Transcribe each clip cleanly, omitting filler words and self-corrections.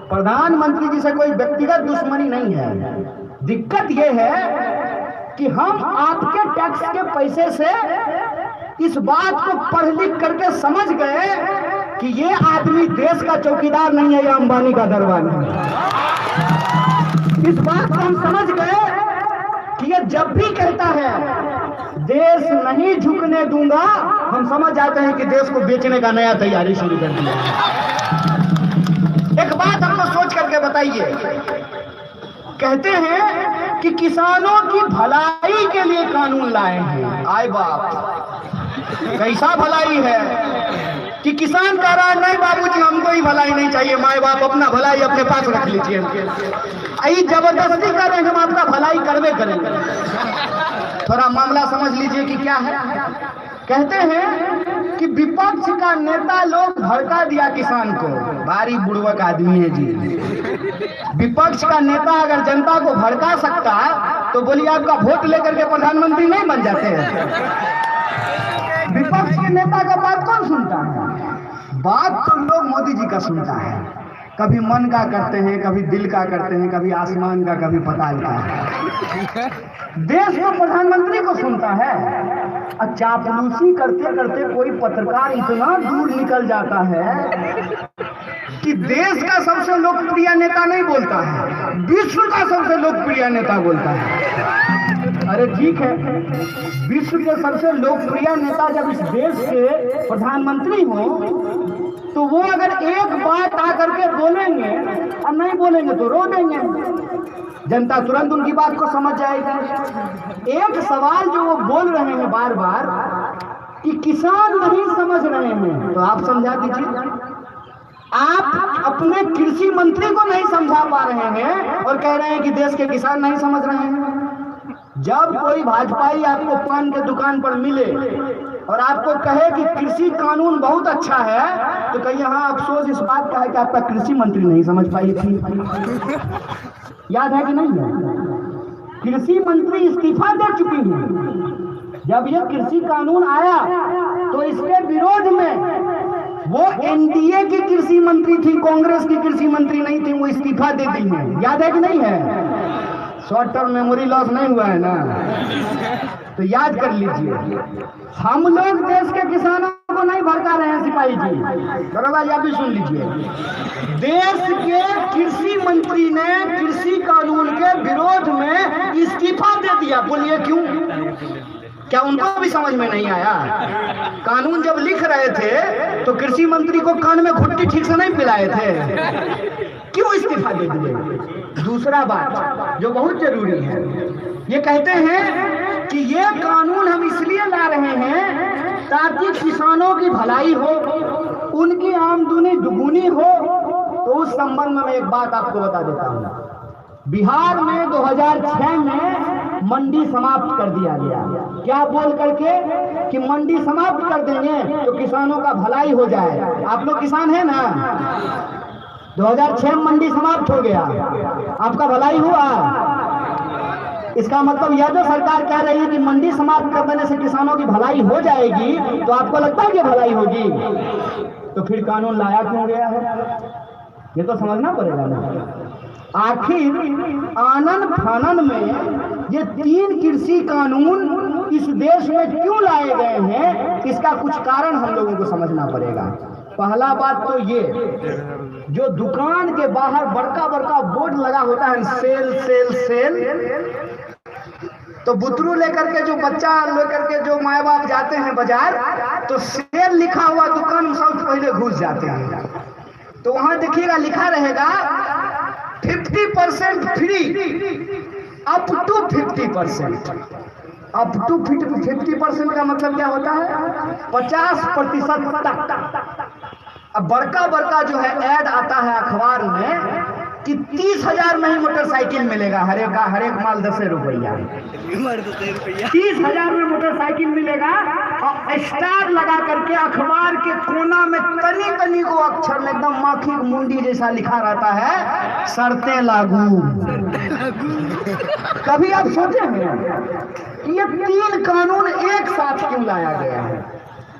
प्रधानमंत्री जी से कोई व्यक्तिगत दुश्मनी नहीं है। दिक्कत यह है कि हम आपके टैक्स के पैसे से इस बात को पढ़ लिख करके समझ गए कि ये आदमी देश का चौकीदार नहीं है, ये अंबानी का दरबार नहीं है। इस बात को हम समझ गए कि ये जब भी कहता है देश नहीं झुकने दूंगा, हम समझ जाते हैं कि देश को बेचने का नया तैयारी शुरू कर दिया। एक बात हमको सोच करके बताइए, कहते हैं कि किसानों की भलाई के लिए कानून लाए हैं। आए बाप, कैसा भलाई है कि किसान कह रहा है नहीं बाबूजी हमको ही भलाई नहीं चाहिए, माए बाप अपना भलाई अपने पास रख लीजिए। आई जबरदस्ती कर रहे हैं, हम आपका भलाई करवे करेंगे। थोड़ा मामला समझ लीजिए कि क्या है। कहते हैं कि विपक्ष का नेता लोग भड़का दिया किसान को। भारी बुड़वक आदमी है जी। विपक्ष का नेता अगर जनता को भड़का सकता तो बोलिए आपका वोट लेकर के प्रधानमंत्री नहीं बन जाते हैं। विपक्ष के नेता का बात कौन सुनता है? बात तो लोग मोदी जी का सुनता है। कभी मन का करते हैं, कभी दिल का करते हैं, कभी आसमान का, कभी पताल का। देश को प्रधानमंत्री को सुनता है। चापलूसी करते करते कोई पत्रकार इतना दूर निकल जाता है कि देश का सबसे लोकप्रिय नेता नहीं बोलता है, विश्व का सबसे लोकप्रिय नेता बोलता है। अरे ठीक है, विश्व के सबसे लोकप्रिय नेता जब इस देश के प्रधानमंत्री हो तो वो अगर एक बात आकर के बोलेंगे और नहीं बोलेंगे तो रो देंगे, जनता तुरंत उनकी बात को समझ जाएगी। एक सवाल जो वो बोल रहे हैं बार बार कि किसान नहीं समझ रहे हैं, तो आप समझा दीजिए। आप अपने कृषि मंत्री को नहीं समझा पा रहे हैं और कह रहे हैं कि देश के किसान नहीं समझ रहे हैं। जब कोई भाजपाई आपको पान के दुकान पर मिले और आपको कहे कि कृषि कानून बहुत अच्छा है तो कहिए हाँ, अफसोस इस बात का है कि आपका कृषि मंत्री नहीं समझ पाई थी। याद है कि नहीं है? कृषि मंत्री इस्तीफा दे चुकी है। जब यह कृषि कानून आया तो इसके विरोध में वो एनडीए की कृषि मंत्री थी, कांग्रेस की कृषि मंत्री नहीं थी, वो इस्तीफा दे दी है। याद है कि नहीं है? शॉर्ट टर्म मेमोरी लॉस नहीं हुआ है ना, तो याद कर लीजिए। हम लोग देश के किसानों को नहीं भड़का रहे हैं सिपाही जी, बराबर? आप भी सुन लीजिए। देश के कृषि मंत्री ने कृषि कानून के विरोध में इस्तीफा दे दिया। बोलिए क्यों? क्या उनको भी समझ में नहीं आया? कानून जब लिख रहे थे तो कृषि मंत्री को कान में घुट्टी ठीक से नहीं पिलाए थे? क्यों इस्तीफा दे दिए? दूसरा बात जो बहुत जरूरी है, ये कहते हैं कि ये कानून हम इसलिए ला रहे हैं ताकि किसानों की भलाई हो, उनकी आमदनी दुगुनी हो। तो उस संबंध में मैं एक बात आपको बता देता हूँ। बिहार में 2006 में मंडी समाप्त कर दिया गया। क्या बोल करके कि मंडी समाप्त कर देंगे तो किसानों का भलाई हो जाए। आप लोग किसान हैं ना? 2006 में मंडी समाप्त हो गया, आपका भलाई हुआ। इसका मतलब यह जो सरकार कह रही है कि मंडी समाप्त कर देने से किसानों की भलाई हो जाएगी, तो आपको लगता है कि भलाई होगी? तो फिर कानून लाया क्यों गया है? ये तो समझना पड़ेगा ना। आखिर आनन फानन में ये 3 कृषि कानून इस देश में क्यों लाए गए हैं, इसका कुछ कारण हम लोगों को समझना पड़ेगा। पहला बात तो ये, जो दुकान के बाहर बड़का बड़का बोर्ड लगा होता है सेल सेल सेल, तो बुतरू लेकर के जो बच्चा लेकर के जो माए बाप जाते हैं बाजार, तो सेल लिखा हुआ दुकान सबसे पहले घुस जाते हैं। तो वहां देखिएगा लिखा रहेगा 50% free, up to 50%। Up to 50% का मतलब क्या होता है? 50% तक। अब बड़का बड़का जो है ऐड आता है अखबार में कि 30,000 में ही मोटरसाइकिल मिलेगा, हर एक माल 10 रुपया, 30,000 में मोटरसाइकिल मिलेगा। और स्टार लगा करके अखबार के कोना में तनी तनी को अक्षर में एकदम माखी मुंडी जैसा लिखा रहता है, शर्तें लागू। कभी आप सोचे हैं कि ये 3 कानून एक साथ क्यों लाया गया है?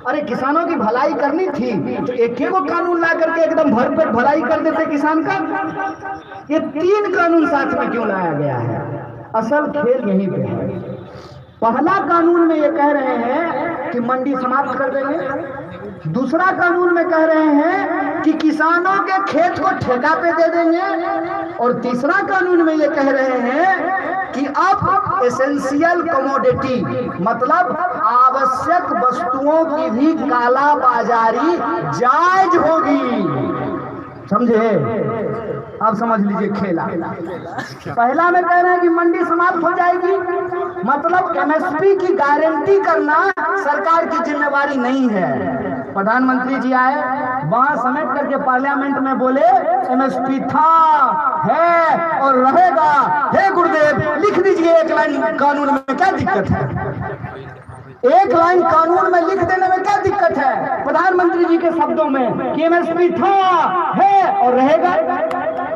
अरे किसानों की भलाई करनी थी तो एक को कानून ला करके एकदम भरपेट भलाई कर देते किसान का। ये 3 कानून साथ में क्यों लाया गया है? असल खेल यहीं पे है। पहला कानून में ये कह रहे हैं कि मंडी समाप्त कर देंगे। दूसरा कानून में कह रहे हैं कि किसानों के खेत को ठेका पे दे देंगे। और तीसरा कानून में ये कह रहे हैं कि अब एसेंशियल कमोडिटी मतलब आवश्यक वस्तुओं की भी काला बाजारी जायज होगी। समझे? अब समझ लीजिए खेला। पहला में कह रहे हैं कि मंडी समाप्त हो जाएगी, मतलब एमएसपी की गारंटी करना सरकार की जिम्मेवारी नहीं है। प्रधानमंत्री जी आए वहां समेट करके पार्लियामेंट में बोले एमएसपी था, है और रहेगा। हे गुरुदेव लिख दीजिए 1 लाइन कानून में, क्या दिक्कत है? 1 लाइन कानून में लिख देने में क्या दिक्कत है? प्रधानमंत्री जी के शब्दों में कि एमएसपी था, है और रहेगा,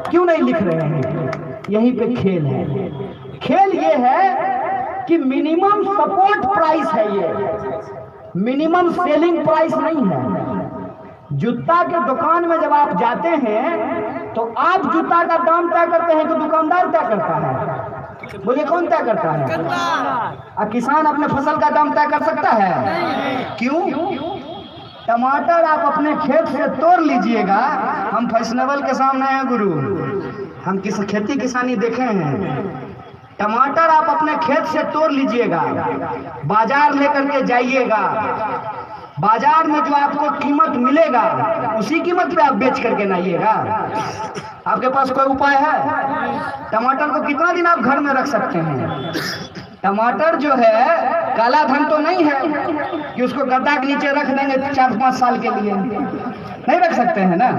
क्यों नहीं लिख रहे हैं? यहीं पे खेल है। खेल ये है कि मिनिमम सपोर्ट प्राइस है, ये मिनिमम सेलिंग प्राइस नहीं है। जूता के दुकान में जब आप जाते हैं तो आप जूता का दाम तय करते हैं कि दुकानदार तय करता है? बोलिए कौन तय करता है? किसान अपने फसल का दाम तय कर सकता है? क्यों? टमाटर आप अपने खेत से तोड़ लीजिएगा। हम फैशनेबल के सामने हैं गुरु, हम खेती किसानी देखे हैं। टमाटर आप अपने खेत से तोड़ लीजिएगा, बाजार लेकर के जाइएगा, बाजार में जो आपको कीमत मिलेगा उसी कीमत पे आप बेच करके लाइएगा। आपके पास कोई उपाय है? टमाटर को कितना दिन आप घर में रख सकते हैं? टमाटर जो है काला धन तो नहीं है कि उसको गद्दा के नीचे रख देंगे 4-5 साल के लिए, नहीं रख सकते हैं ना।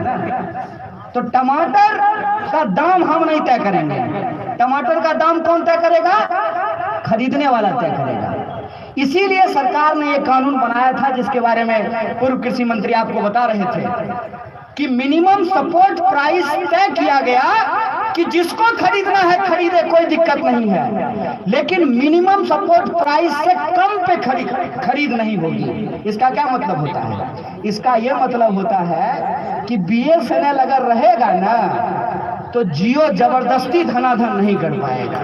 तो टमाटर का दाम हम नहीं तय करेंगे। टमाटर का दाम कौन तय करेगा? खरीदने वाला तय करेगा। इसीलिए सरकार ने ये कानून बनाया था जिसके बारे में पूर्व कृषि मंत्री आपको बता रहे थे कि मिनिमम सपोर्ट प्राइस तय किया गया कि जिसको खरीदना है खरीदे, कोई दिक्कत नहीं है, लेकिन मिनिमम सपोर्ट प्राइस से कम पे खरीद नहीं होगी। इसका क्या मतलब होता है? इसका यह मतलब होता है कि बीएसएनएल अगर रहेगा ना तो जियो जबरदस्ती धनाधन नहीं कर पाएगा।